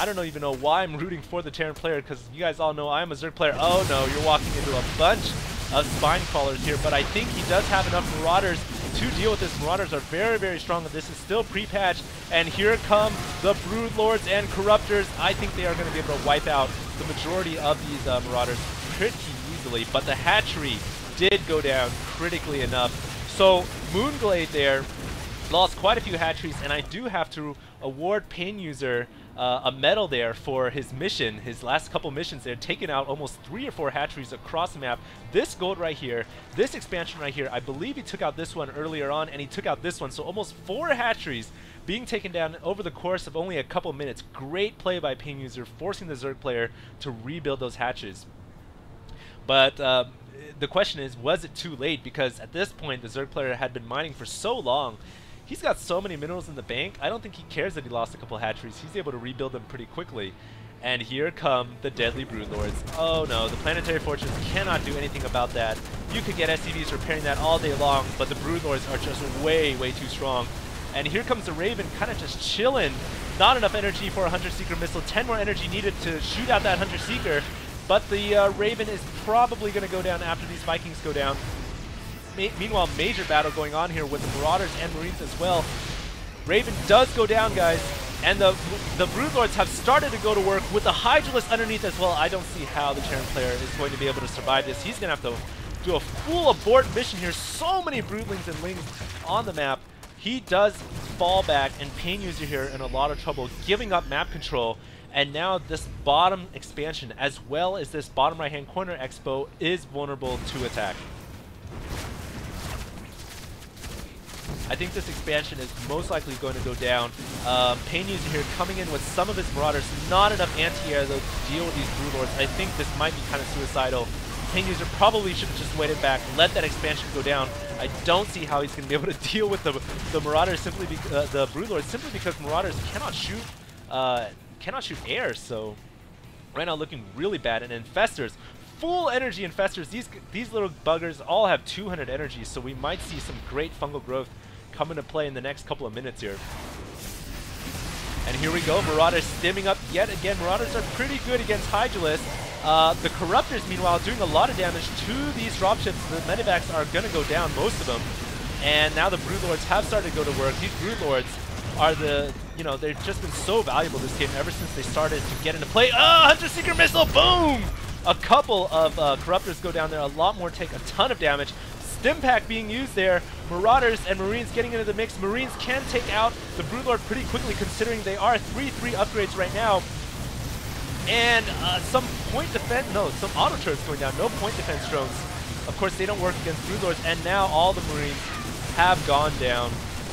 I don't even know why I'm rooting for the Terran player, because you guys all know I'm a Zerg player. Oh no, you're walking into a bunch of Spine Crawlers here, but I think he does have enough Marauders to deal with this. Marauders are very, very strong, and this is still pre-patched, and here come the Broodlords and Corruptors. I think they are going to be able to wipe out the majority of these Marauders pretty easily, but the hatchery did go down critically enough. So MoonGlade there lost quite a few hatcheries, and I do have to award PainUser a medal there for his mission, his last couple missions there, taking out almost 3 or 4 hatcheries across the map. This gold right here, this expansion right here, I believe he took out this one earlier on, and he took out this one, so almost 4 hatcheries being taken down over the course of only a couple minutes. Great play by PainUser, forcing the Zerg player to rebuild those hatches. But the question is, was it too late? Because at this point, the Zerg player had been mining for so long. He's got so many minerals in the bank, I don't think he cares that he lost a couple hatcheries. He's able to rebuild them pretty quickly. And here come the deadly Broodlords. Oh no, the Planetary Fortress cannot do anything about that. You could get SCVs repairing that all day long, but the Broodlords are just way, way too strong. And here comes the Raven, kind of just chilling. Not enough energy for a Hunter Seeker missile. 10 more energy needed to shoot out that Hunter Seeker. But the Raven is probably going to go down after these Vikings go down. Meanwhile, major battle going on here with the Marauders and Marines as well. Raven does go down, guys, and the Broodlords have started to go to work with the Hydralisk underneath as well. I don't see how the Terran player is going to be able to survive this. He's going to have to do a full abort mission here. So many Broodlings and Lings on the map. He does fall back, and PainUser here in a lot of trouble, giving up map control. And now this bottom expansion, as well as this bottom right-hand corner expo, is vulnerable to attack. I think this expansion is most likely going to go down. PainUser here coming in with some of his Marauders, not enough anti-air though to deal with these Broodlords. I think this might be kind of suicidal. PainUser probably should have just waited back, let that expansion go down. I don't see how he's going to be able to deal with the Marauders simply the Broodlords simply because Marauders cannot shoot air. So right now looking really bad. And Infestors, full energy Infestors. These little buggers all have 200 energy, so we might see some great fungal growth come into play in the next couple of minutes here. And here we go, Marauders stimming up yet again. Marauders are pretty good against Hydralisk. The Corruptors, meanwhile, doing a lot of damage to these dropships. The medevacs are going to go down, most of them. And now the Broodlords have started to go to work. These Broodlords are they've just been so valuable this game ever since they started to get into play. Oh, Hunter Seeker Missile, boom! A couple of Corruptors go down there, a lot more take a ton of damage. Stim pack being used there. Marauders and Marines getting into the mix. Marines can take out the Broodlord pretty quickly considering they are 3-3 upgrades right now. And some auto turrets going down, no point defense drones. Of course, they don't work against Broodlords, and now all the Marines have gone down.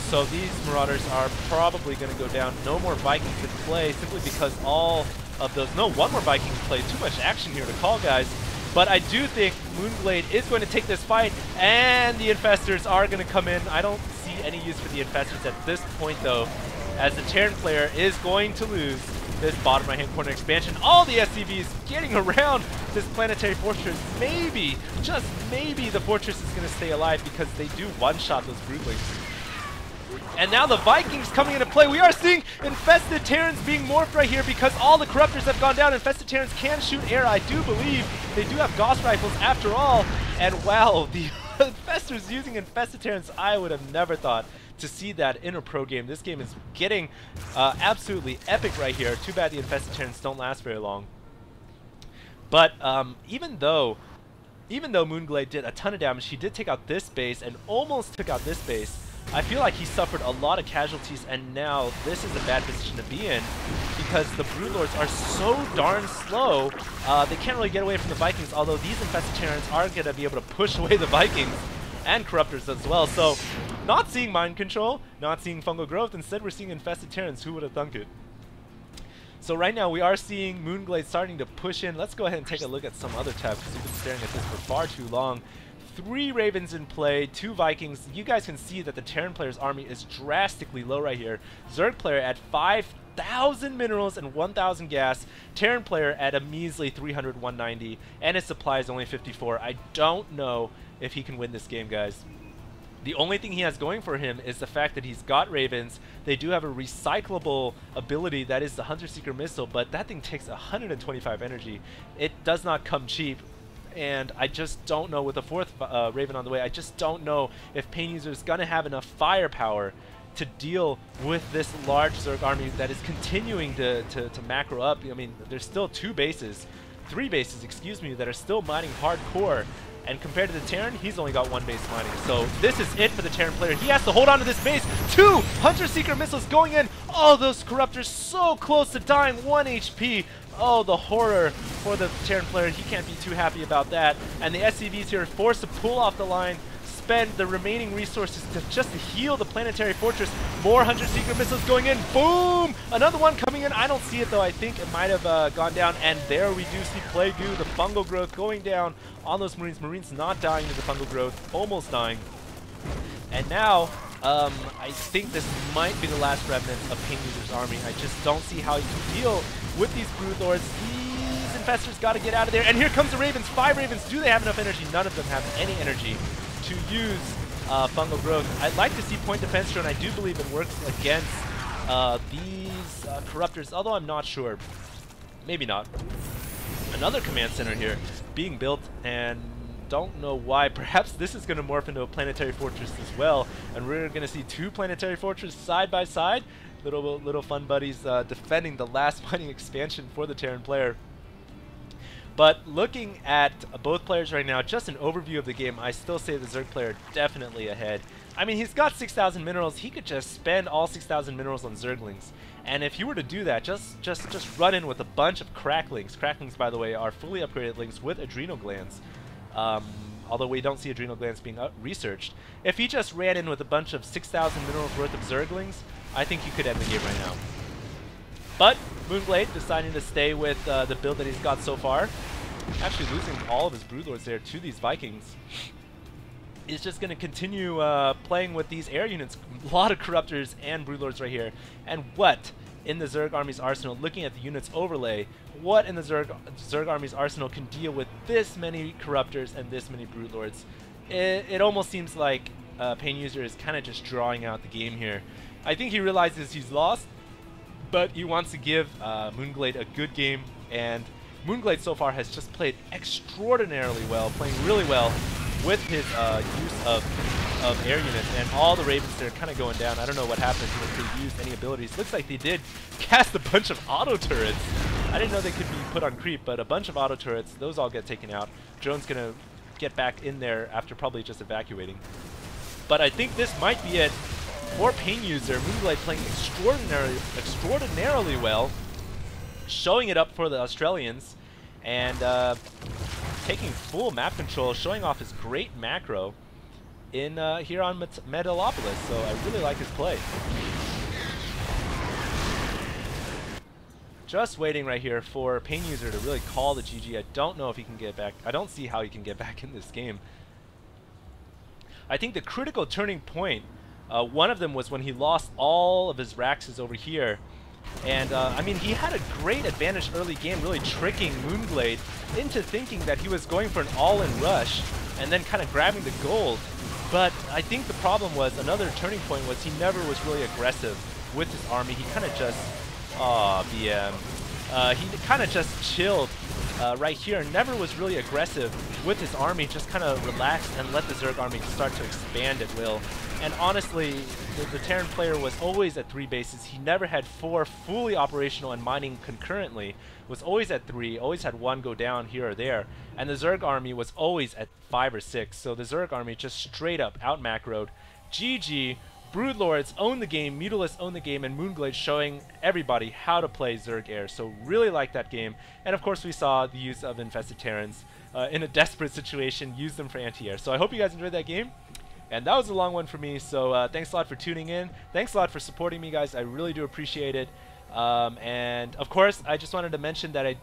So these Marauders are probably going to go down. No more Vikings in play simply because all of those... No, one more Viking in play. Too much action here to call, guys. But I do think MoonGlade is going to take this fight, and the Infestors are going to come in. I don't see any use for the Infestors at this point, though, as the Terran player is going to lose this bottom right-hand corner expansion. All the SCVs getting around this Planetary Fortress. Maybe, just maybe, the Fortress is going to stay alive because they do one-shot those Broodlings. And now the Vikings coming into play. We are seeing Infested Terrans being morphed right here because all the Corruptors have gone down. Infested Terrans can shoot air, I do believe. They do have Gauss Rifles after all. And wow, the Infestors using Infested Terrans, I would have never thought to see that in a pro game. This game is getting absolutely epic right here. Too bad the Infested Terrans don't last very long. But even though MoonGlade did a ton of damage, he did take out this base and almost took out this base. I feel like he suffered a lot of casualties, and now this is a bad position to be in because the Broodlords are so darn slow. They can't really get away from the Vikings, although these Infested Terrans are going to be able to push away the Vikings and Corruptors as well. So not seeing mind control, not seeing fungal growth, instead we're seeing Infested Terrans. Who would have thunk it? So right now we are seeing MoonGlade starting to push in. Let's go ahead and take a look at some other tabs because we've been staring at this for far too long. 3 Ravens in play, 2 Vikings. You guys can see that the Terran player's army is drastically low right here. Zerg player at 5,000 minerals and 1,000 gas. Terran player at a measly 300, 190. And his supply is only 54. I don't know if he can win this game, guys. The only thing he has going for him is the fact that he's got Ravens. They do have a recyclable ability, that is the Hunter Seeker Missile, but that thing takes 125 energy. It does not come cheap, and I just don't know, with the fourth Raven on the way, I just don't know if PainUser is going to have enough firepower to deal with this large Zerg army that is continuing to macro up. I mean, there's still three bases, excuse me, that are still mining hardcore. And compared to the Terran, he's only got one base mining. So this is it for the Terran player. He has to hold on to this base. 2 Hunter Seeker missiles going in. Oh, those Corruptors so close to dying. 1 HP. Oh, the horror for the Terran player. He can't be too happy about that. And the SCVs here are forced to pull off the line, spend the remaining resources just to heal the planetary fortress. More Hunter Seeker missiles going in. Boom! Another one coming in. I don't see it though. I think it might have gone down. And there we do see Plague Goo, the fungal growth going down on those Marines. Marines not dying to the fungal growth, almost dying. And now, I think this might be the last remnant of PainUser's army. I just don't see how you can deal with these Broodlords. These Infestors got to get out of there. And here comes the Ravens. 5 Ravens. Do they have enough energy? None of them have any energy to use fungal growth. I'd like to see point defense drone. I do believe it works against these Corruptors, although I'm not sure. Maybe not. Another command center here being built, and don't know why. Perhaps this is going to morph into a planetary fortress as well, and we're going to see 2 planetary fortresses side by side. Little fun buddies defending the last mining expansion for the Terran player. But looking at both players right now, just an overview of the game, I still say the Zerg player definitely ahead. I mean, he's got 6,000 minerals. He could just spend all 6,000 minerals on Zerglings. And if you were to do that, just run in with a bunch of Cracklings. Cracklings, by the way, are fully upgraded lings with adrenal glands. Although we don't see adrenal glands being researched. If he just ran in with a bunch of 6,000 minerals worth of Zerglings, I think he could end the game right now. But MoonGlade deciding to stay with the build that he's got so far, actually losing all of his Broodlords there to these Vikings, is just going to continue playing with these air units. A lot of Corruptors and Broodlords right here. And what in the Zerg army's arsenal, looking at the units overlay, what in the Zerg army's arsenal can deal with this many Corruptors and this many Broodlords? It almost seems like PainUser is kind of just drawing out the game here. I think he realizes he's lost, but he wants to give MoonGlade a good game, and MoonGlade so far has just played extraordinarily well, playing really well with his use of air units, and all the Ravens there kind of going down. I don't know what happened if they used any abilities. Looks like they did cast a bunch of auto turrets. I didn't know they could be put on creep, but a bunch of auto turrets, those all get taken out. Drone's going to get back in there after probably just evacuating. But I think this might be it for PainUser. MoonGlade playing extraordinarily well, showing it up for the Australians, and taking full map control, showing off his great macro in here on Metalopolis. So I really like his play. Just waiting right here for PainUser to really call the GG. I don't know if he can get back. I don't see how he can get back in this game. I think the critical turning point, one of them was when he lost all of his Raxes over here. And, I mean, he had a great advantage early game, really tricking MoonGlade into thinking that he was going for an all-in rush and then kind of grabbing the gold. But I think the problem was, another turning point was, he never was really aggressive with his army. He kind of just, BM. He kind of just chilled right here, never was really aggressive with his army, just kind of relaxed and let the Zerg army start to expand at will. And honestly, the Terran player was always at 3 bases. He never had 4 fully operational and mining concurrently. Was always at 3, always had 1 go down here or there. And the Zerg army was always at 5 or 6. So the Zerg army just straight up out macroed. GG. Broodlords own the game, Mutalisks own the game, and MoonGlade showing everybody how to play Zerg Air. So really like that game. And of course we saw the use of Infested Terrans in a desperate situation, use them for anti-air. So I hope you guys enjoyed that game. And that was a long one for me, so thanks a lot for tuning in. Thanks a lot for supporting me, guys. I really do appreciate it. And of course, I just wanted to mention that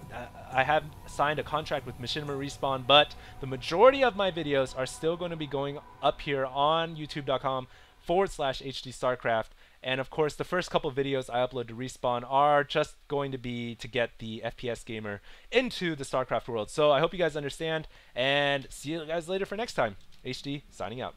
I have signed a contract with Machinima Respawn, but the majority of my videos are still going to be going up here on youtube.com/HD Starcraft. And of course, the first couple videos I upload to Respawn are just going to be to get the FPS gamer into the Starcraft world. So I hope you guys understand, and see you guys later for next time. HD signing out.